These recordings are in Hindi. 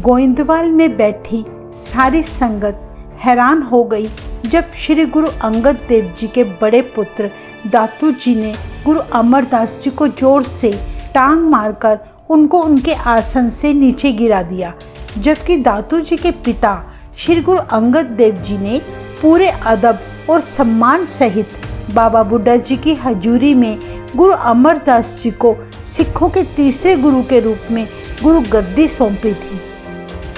गोइंदवाल में बैठी सारी संगत हैरान हो गई जब श्री गुरु अंगद देव जी के बड़े पुत्र दातू जी ने गुरु अमरदास जी को जोर से टांग मारकर उनको उनके आसन से नीचे गिरा दिया, जबकि दातू जी के पिता श्री गुरु अंगद देव जी ने पूरे अदब और सम्मान सहित बाबा बुड्ढा जी की हजूरी में गुरु अमरदास जी को सिखों के तीसरे गुरु के रूप में गुरु गद्दी सौंपी थी।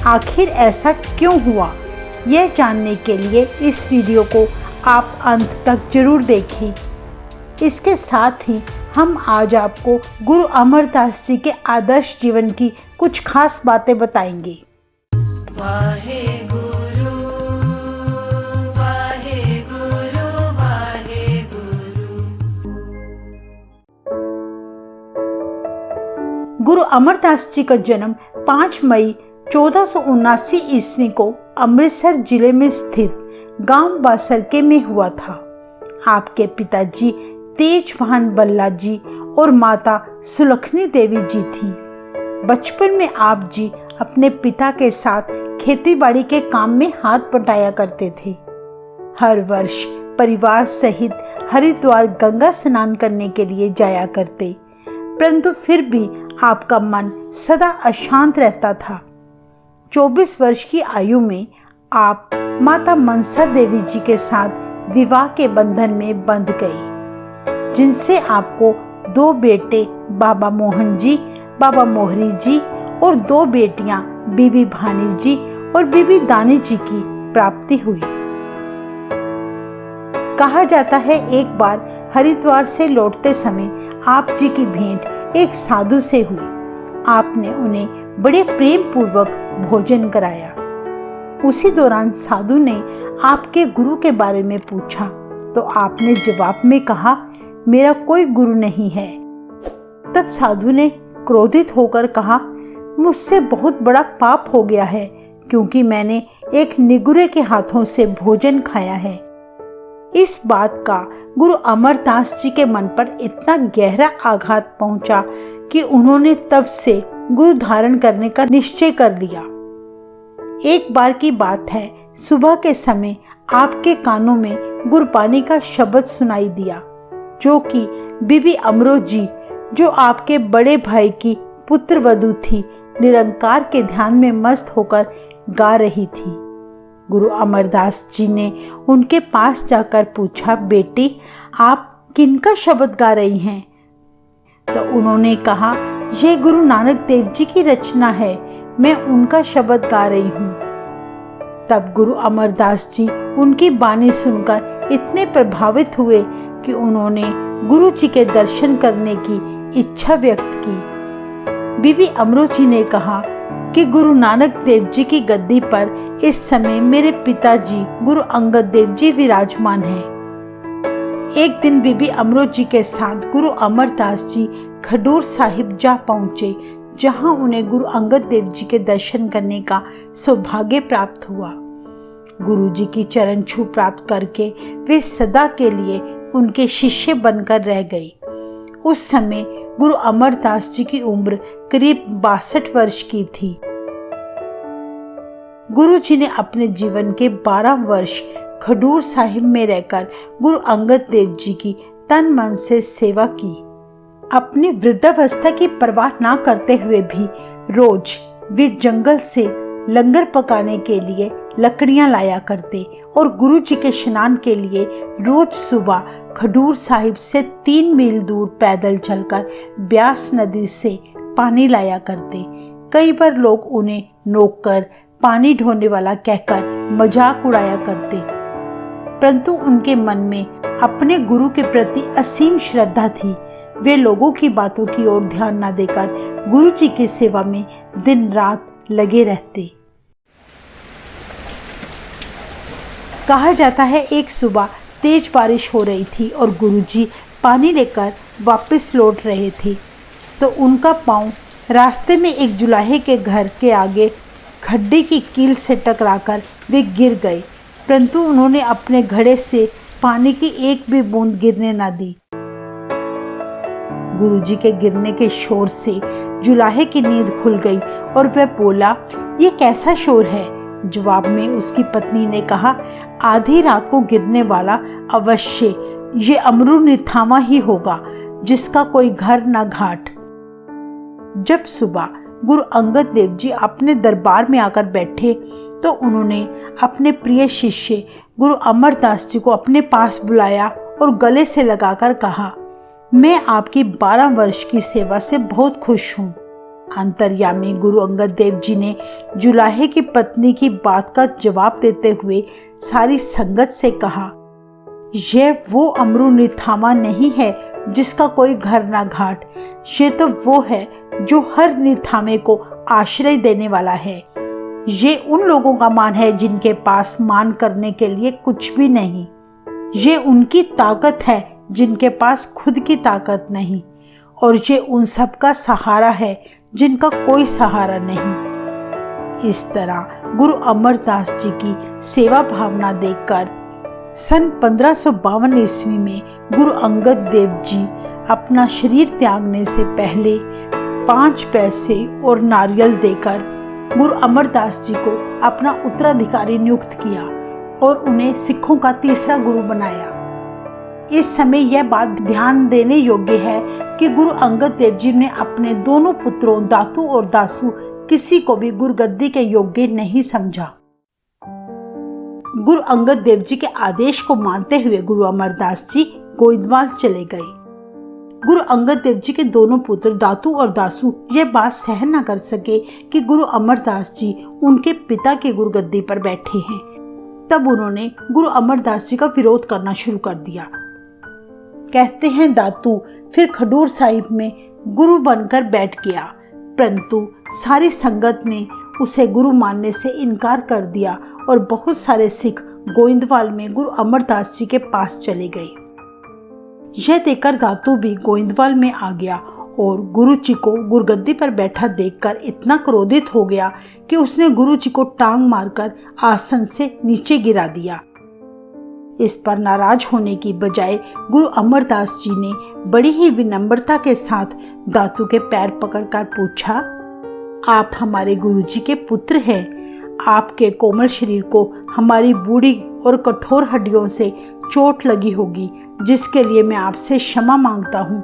आखिर ऐसा क्यों हुआ, यह जानने के लिए इस वीडियो को आप अंत तक जरूर देखें। इसके साथ ही हम आज आपको गुरु अमरदास जी के आदर्श जीवन की कुछ खास बातें बताएंगे। गुरु अमरदास जी का जन्म 5 मई 1479 ईस्वी को अमृतसर जिले में स्थित गांव बासरके में हुआ था। आपके पिताजी तेजभान बल्ला जी और माता सुलखनी देवी जी थी। बचपन में आप जी अपने पिता के साथ खेतीबाड़ी के काम में हाथ बटाया करते थे। हर वर्ष परिवार सहित हरिद्वार गंगा स्नान करने के लिए जाया करते, परंतु फिर भी आपका मन सदा अशांत रहता था। 24 वर्ष की आयु में आप माता मनसा देवी जी के साथ विवाह के बंधन में बंध गए, जिनसे आपको 2 बेटे बाबा मोहन जी, बाबा मोहरी जी और 2 बेटियां बीबी भानी जी और बीबी दानी जी की प्राप्ति हुई। कहा जाता है एक बार हरिद्वार से लौटते समय आप जी की भेंट एक साधु से हुई। आपने उन्हें बड़े प्रेम पूर्वक भोजन कराया। उसी दौरान साधु ने आपके गुरु के बारे में पूछा तो आपने जवाब में कहा, मेरा कोई गुरु नहीं है। तब साधु ने क्रोधित होकर कहा, मुझसे बहुत बड़ा पाप हो गया है, क्योंकि मैंने एक निगुरे के हाथों से भोजन खाया है। इस बात का गुरु अमरदास जी के मन पर इतना गहरा आघात पहुंचा कि उन्होंने तब से गुरु धारण करने का निश्चय कर लिया। एक बार की बात है, सुबह के समय आपके कानों में गुरबानी का शब्द सुनाई दिया, जो कि बीबी अमरो जी, जो आपके बड़े भाई की पुत्र वधू थी, निरंकार के ध्यान में मस्त होकर गा रही थी। गुरु अमरदास जी ने उनके पास जाकर पूछा, बेटी आप किनका शब्द गा रही हैं? तो उन्होंने कहा, यह गुरु नानक देव जी की रचना है, मैं उनका शब्द गा रही हूँ। तब गुरु अमरदास जी उनकी बानी सुनकर इतने प्रभावित हुए कि उन्होंने गुरु जी के दर्शन करने की इच्छा व्यक्त की। बीबी अमरो जी ने कहा कि गुरु नानक देव जी की गद्दी पर इस समय मेरे पिताजी गुरु अंगद देव जी विराजमान हैं। एक दिन बीबी अमरो जी के साथ गुरु अमरदास जी खडूर साहिब जा पहुंचे, जहां उन्हें गुरु अंगद देव जी के दर्शन करने का सौभाग्य प्राप्त हुआ। गुरु जी की चरण छू प्राप्त करके वे सदा के लिए उनके शिष्य बनकर रह गई। उस समय गुरु अमरदास जी की उम्र करीब 62 वर्ष की थी। गुरु जी ने अपने जीवन के 12 वर्ष खडूर साहिब में रहकर गुरु अंगद देव जी की तन मन से सेवा की। अपनी वृद्धावस्था की परवाह ना करते हुए भी रोज वे जंगल से लंगर पकाने के लिए लकड़ियां लाया करते और गुरु जी के स्नान के लिए रोज सुबह खडूर साहिब से 3 मील दूर पैदल चलकर ब्यास नदी से पानी लाया करते। कई बार लोग उन्हें नौकर, पानी ढोने वाला कहकर मजाक उड़ाया करते, परंतु उनके मन में अपने गुरु के प्रति असीम श्रद्धा थी। वे लोगों की बातों की ओर ध्यान न देकर गुरु जी की सेवा में दिन रात लगे रहते। कहा जाता है एक सुबह तेज बारिश हो रही थी और गुरुजी पानी लेकर वापस लौट रहे थे, तो उनका पांव रास्ते में एक जुलाहे के घर के आगे खड्डे की कील से टकराकर वे गिर गए, परंतु उन्होंने अपने घड़े से पानी की एक भी बूंद गिरने न दी। गुरुजी के गिरने के शोर से जुलाहे की नींद खुल गई और वह बोला, ये कैसा शोर है? जवाब में उसकी पत्नी ने कहा, आधी रात को गिरने वाला अवश्य ये अमरू निथामा ही होगा, जिसका कोई घर न घाट। जब सुबह गुरु अंगद देव जी अपने दरबार में आकर बैठे तो उन्होंने अपने प्रिय शिष्य गुरु अमरदास जी को अपने पास बुलाया और गले से लगाकर कहा, मैं आपकी 12 वर्ष की सेवा से बहुत खुश हूँ। अंतर्यामी गुरु अंगद देव जी ने जुलाहे की पत्नी की बात का जवाब देते हुए सारी संगत से कहा, यह वो अमरू निथामा नहीं है जिसका कोई घर ना घाट, ये तो वो है जो हर निथामे को आश्रय देने वाला है। ये उन लोगों का मान है जिनके पास मान करने के लिए कुछ भी नहीं। ये उनकी ताकत है जिनके पास खुद की ताकत नहीं, और ये उन सब का सहारा है जिनका कोई सहारा नहीं। इस तरह गुरु अमरदास जी की सेवा भावना देखकर सन 1552 ईस्वी में गुरु अंगद देव जी अपना शरीर त्यागने से पहले 5 पैसे और नारियल देकर गुरु अमरदास जी को अपना उत्तराधिकारी नियुक्त किया और उन्हें सिखों का तीसरा गुरु बनाया। इस समय यह बात ध्यान देने योग्य है कि गुरु अंगद देव जी ने अपने दोनों पुत्रों दातू और दासू किसी को भी गुरुगद्दी के योग्य नहीं समझा। गुरु अंगद देव जी के आदेश को मानते हुए गुरु अमरदास जी गोइंदवाल चले गए। गुरु अंगद देव जी के दोनों पुत्र दातू और दासू ये बात सहन न कर सके कि गुरु अमरदास जी उनके पिता की गुरुगद्दी पर बैठे हैं। तब उन्होंने गुरु अमरदास जी का विरोध करना शुरू कर दिया। कहते हैं दातू फिर खडूर साहिब में गुरु बनकर बैठ गया, परंतु सारी संगत ने उसे गुरु मानने से इनकार कर दिया और बहुत सारे सिख गोइंदवाल में गुरु अमरदास जी के पास चले गए। यह देखकर दातू भी गोइंदवाल में आ गया और गुरु जी को गुरुगद्दी पर बैठा देखकर इतना क्रोधित हो गया कि उसने गुरु जी को टांग मारकर आसन से नीचे गिरा दिया। इस पर नाराज होने की बजाय गुरु अमरदास जी ने बड़ी ही विनम्रता के साथ दातू के पैर पकड़कर पूछा, आप हमारे गुरु जी के पुत्र हैं, आपके कोमल शरीर को हमारी बूढ़ी और कठोर हड्डियों से चोट लगी होगी, जिसके लिए मैं आपसे क्षमा मांगता हूँ।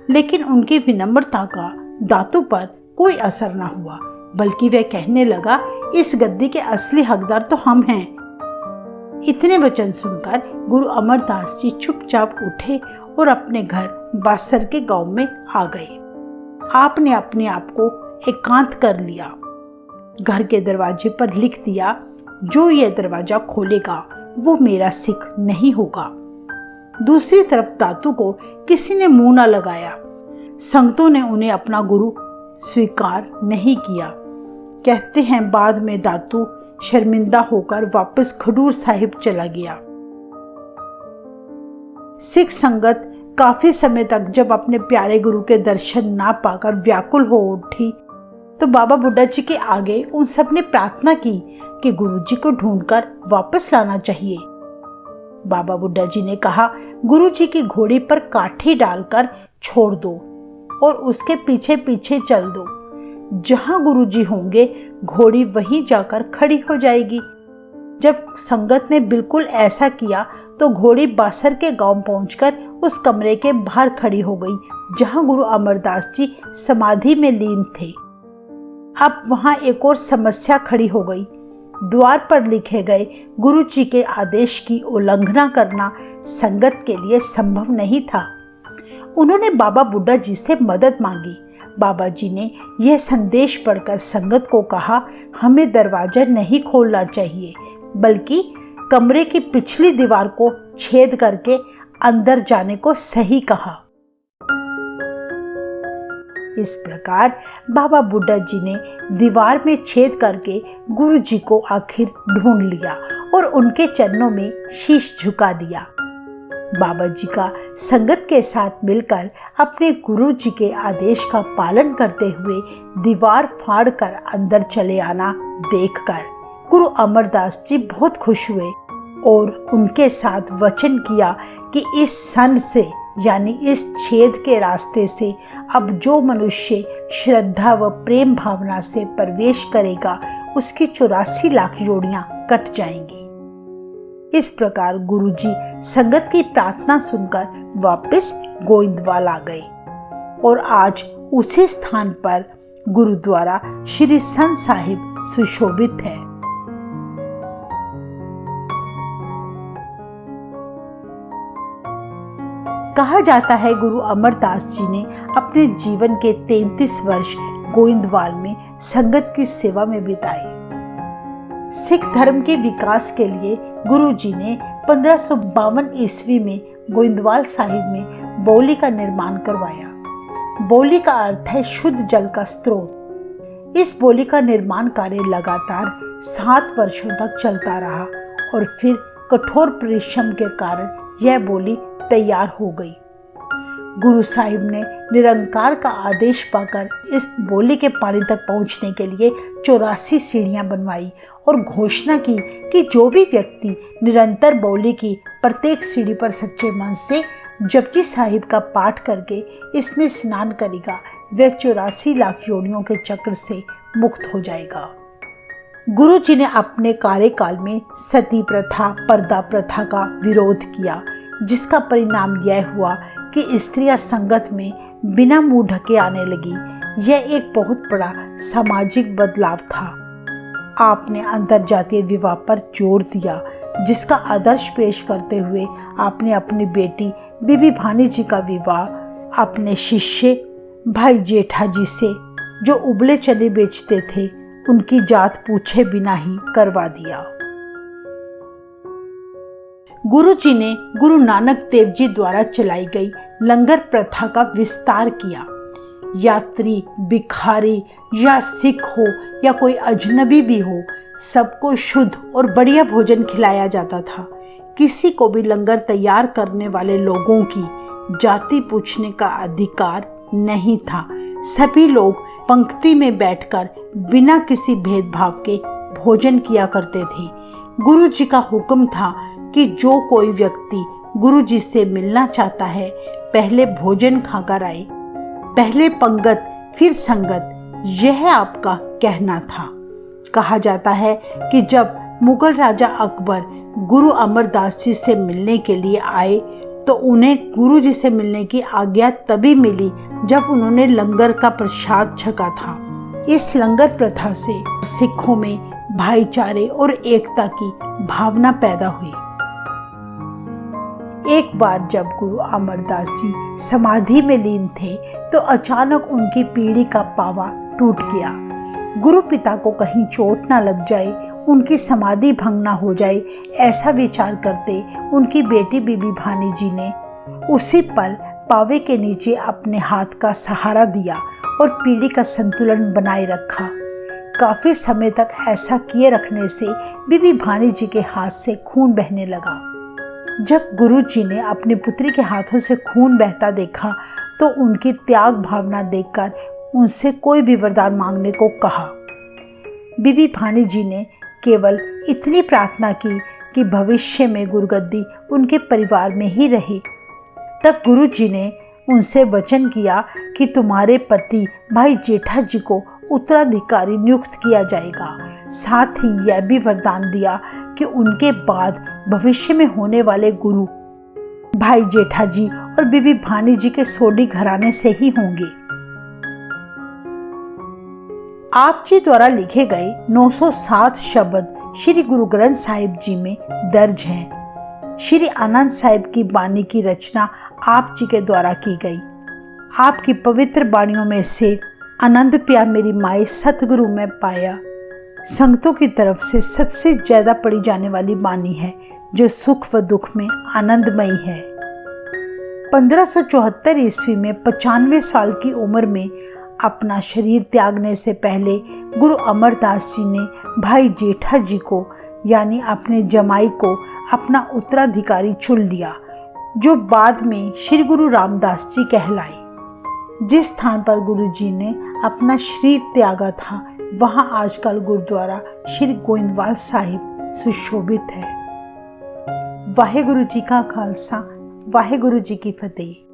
लेकिन उनकी विनम्रता का दातू पर कोई असर न हुआ, बल्कि वह कहने लगा, इस गद्दी के असली हकदार तो हम हैं। इतने वचन सुनकर गुरु अमरदास जी चुपचाप उठे और अपने घर बासर के गांव में आ गए। आपने अपने आप को एकांत कर लिया। घर के दरवाजे पर लिख दिया, जो यह दरवाजा खोलेगा वो मेरा सिख नहीं होगा। दूसरी तरफ दातू को किसी ने मुंह न लगाया। संगतों ने उन्हें अपना गुरु स्वीकार नहीं किया। कहते हैं बाद में दातू शर्मिंदा होकर वापस खडूर साहिब चला गया। सिख संगत काफी समय तक जब अपने प्यारे गुरु के दर्शन ना पाकर व्याकुल हो उठी तो बाबा बुड्ढा जी के आगे उन सब ने प्रार्थना की कि गुरु जी को ढूंढकर वापस लाना चाहिए। बाबा बुड्ढा जी ने कहा, गुरु जी की घोड़ी पर काठी डालकर छोड़ दो और उसके पीछे पीछे चल दो। जहां गुरु जी होंगे घोड़ी वहीं जाकर खड़ी हो जाएगी। जब संगत ने बिल्कुल ऐसा किया तो घोड़ी बासर के गांव पहुंचकर उस कमरे के बाहर खड़ी हो गई जहां गुरु अमरदास जी समाधि में लीन थे। अब वहां एक और समस्या खड़ी हो गई। द्वार पर लिखे गए गुरु जी के आदेश की उल्लंघना करना संगत के लिए संभव नहीं था। उन्होंने बाबा बुड्ढा जी से मदद मांगी। बाबा जी ने यह संदेश पढ़कर संगत को कहा, हमें दरवाजा नहीं खोलना चाहिए, बल्कि कमरे की पिछली दीवार को छेद करके अंदर जाने को सही कहा। इस प्रकार बाबा बुड्ढा जी ने दीवार में छेद करके गुरु जी को आखिर ढूंढ लिया और उनके चरणों में शीश झुका दिया। बाबा जी का संगत के साथ मिलकर अपने गुरु जी के आदेश का पालन करते हुए दीवार फाड़कर अंदर चले आना देखकर गुरु अमरदास जी बहुत खुश हुए और उनके साथ वचन किया कि इस सन से यानी इस छेद के रास्ते से अब जो मनुष्य श्रद्धा व प्रेम भावना से प्रवेश करेगा उसकी 84 लाख जोड़ियां कट जाएंगी। इस प्रकार गुरुजी संगत की प्रार्थना सुनकर वापस गोइंदवाल आ गए और आज उसी स्थान पर गुरुद्वारा श्री संत साहिब सुशोभित है। कहा जाता है गुरु अमरदास जी ने अपने जीवन के 33 वर्ष गोइंदवाल में संगत की सेवा में बिताए। सिख धर्म के विकास के लिए गुरु जी ने 1552 ईस्वी में गोइंदवाल साहिब में बौली का निर्माण करवाया। बौली का अर्थ है शुद्ध जल का स्रोत। इस बौली का निर्माण कार्य लगातार 7 वर्षों तक चलता रहा और फिर कठोर परिश्रम के कारण यह बौली तैयार हो गई। गुरु साहिब ने निरंकार का आदेश पाकर इस बौली के पानी तक पहुंचने के लिए 84 सीढ़ियां बनवाई और घोषणा की कि जो भी व्यक्ति निरंतर बौली की प्रत्येक सीढ़ी पर सच्चे मन से जपजी साहिब का पाठ करके इसमें स्नान करेगा वह 84 लाख योनियों के चक्र से मुक्त हो जाएगा। गुरु जी ने अपने कार्यकाल में सती प्रथा, पर्दा प्रथा का विरोध किया, जिसका परिणाम यह हुआ कि स्त्रियां संगत में बिना मुंह ढके आने लगी। यह एक बहुत बड़ा सामाजिक बदलाव था। आपने अंतरजातीय विवाह पर जोर दिया, जिसका आदर्श पेश करते हुए आपने अपनी बेटी बीबी भानी जी का विवाह अपने शिष्य भाई जेठा जी से, जो उबले चने बेचते थे, उनकी जात पूछे बिना ही करवा दिया। गुरु जी ने गुरु नानक देव जी द्वारा चलाई गई लंगर प्रथा का विस्तार किया। यात्री, भिखारी या सिख हो या कोई अजनबी भी हो, सबको शुद्ध और बढ़िया भोजन खिलाया जाता था। किसी को भी लंगर तैयार करने वाले लोगों की जाति पूछने का अधिकार नहीं था। सभी लोग पंक्ति में बैठकर बिना किसी भेदभाव के भोजन किया करते थे। गुरु जी का हुक्म था कि जो कोई व्यक्ति गुरु जी से मिलना चाहता है पहले भोजन खाकर आए, पहले पंगत फिर संगत, यह आपका कहना था। कहा जाता है कि जब मुगल राजा अकबर गुरु अमरदास जी से मिलने के लिए आए तो उन्हें गुरु जी से मिलने की आज्ञा तभी मिली जब उन्होंने लंगर का प्रसाद छका था। इस लंगर प्रथा से सिखों में भाईचारे और एकता की भावना पैदा हुई। एक बार जब गुरु अमरदास जी समाधि में लीन थे तो अचानक उनकी पीढ़ी का पावा टूट गया। गुरु पिता को कहीं चोट ना लग जाए, उनकी समाधि भंग ना हो जाए, ऐसा विचार करते उनकी बेटी बीबी भानी जी ने उसी पल पावे के नीचे अपने हाथ का सहारा दिया और पीढ़ी का संतुलन बनाए रखा। काफी समय तक ऐसा किए रखने से बीबी भानी जी के हाथ से खून बहने लगा। जब गुरु जी ने अपनी पुत्री के हाथों से खून बहता देखा तो उनकी त्याग भावना देखकर उनसे कोई भी वरदान मांगने को कहा। बीबी भानी जी ने केवल इतनी प्रार्थना की कि भविष्य में गुरुगद्दी उनके परिवार में ही रहे। तब गुरु जी ने उनसे वचन किया कि तुम्हारे पति भाई जेठा जी को उत्तराधिकारी नियुक्त किया जाएगा। साथ ही यह भी वरदान दिया कि उनके बाद भविष्य में होने वाले गुरु भाई जेठा जी और बीबी भानी जी के सोडी घराने से ही होंगे। आप जी द्वारा लिखे गए 907 शब्द श्री गुरु ग्रंथ साहिब जी में दर्ज हैं। श्री आनंद साहिब की बानी की रचना आप जी के द्वारा की गई। आपकी पवित्र बाणियों में से आनंद प्यार मेरी माए सतगुरु में पाया संगतों की तरफ से सबसे ज्यादा पढ़ी जाने वाली बानी है, जो सुख व दुख में आनंदमयी है। 1574 ईस्वी में 95 साल की उम्र में अपना शरीर त्यागने से पहले गुरु अमरदास जी ने भाई जेठा जी को यानी अपने जमाई को अपना उत्तराधिकारी चुन लिया, जो बाद में श्री गुरु रामदास जी कहलाए। जिस स्थान पर गुरु जी ने अपना शरीर त्यागा था वहां आजकल गुरुद्वारा श्री गोइंदवाल साहिब सुशोभित है। वाहेगुरु जी का खालसा वाहेगुरु जी की फतेह।